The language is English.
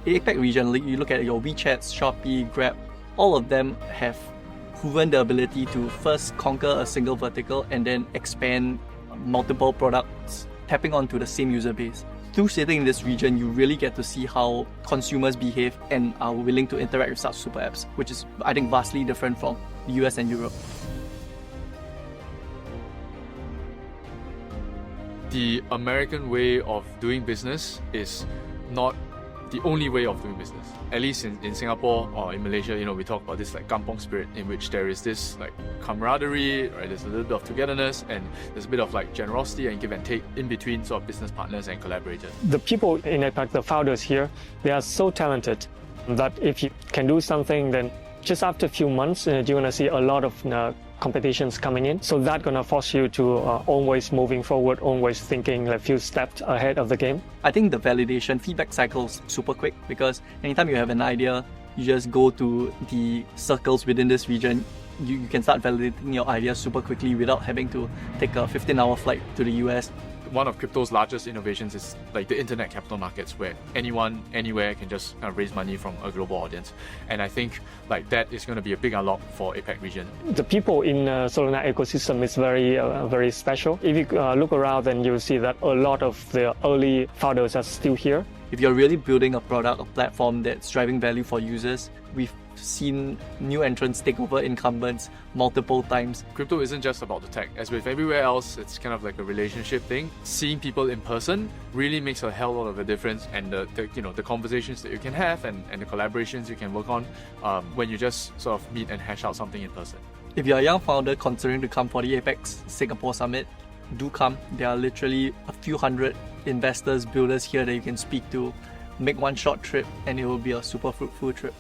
The APAC region, you look at your WeChats, Shopee, Grab, all of them have proven the ability to first conquer a single vertical and then expand multiple products, tapping onto the same user base. Through sitting in this region, you really get to see how consumers behave and are willing to interact with such super apps, which is, I think, vastly different from the US and Europe. The American way of doing business is not the only way of doing business. At least in Singapore or in Malaysia, we talk about this like kampong spirit, in which there is this like camaraderie, right? There's a little bit of togetherness and there's a bit of like generosity and give and take in between sort of business partners and collaborators. The people in APAC, the founders here, they are so talented that if you can do something, then just after a few months, you're going to see a lot of competitions coming in. So that's going to force you to always moving forward, always thinking a few steps ahead of the game. I think the validation feedback cycle's super quick, because anytime you have an idea, you just go to the circles within this region. You can start validating your ideas super quickly without having to take a 15-hour flight to the US. One of crypto's largest innovations is like the internet capital markets, where anyone, anywhere can just raise money from a global audience. And I think like that is going to be a big unlock for APAC region. The people in Solana ecosystem is very special. If you look around, then you'll see that a lot of the early founders are still here. If you're really building a product, a platform that's driving value for users, we've seen new entrants take over incumbents multiple times. Crypto isn't just about the tech. As with everywhere else, it's kind of like a relationship thing. Seeing people in person really makes a hell of a difference, and the conversations that you can have and the collaborations you can work on when you just sort of meet and hash out something in person. If you're a young founder considering to come for the Apex Singapore Summit, do come. There are literally a few hundred investors, builders here that you can speak to. Make one short trip and it will be a super fruitful trip.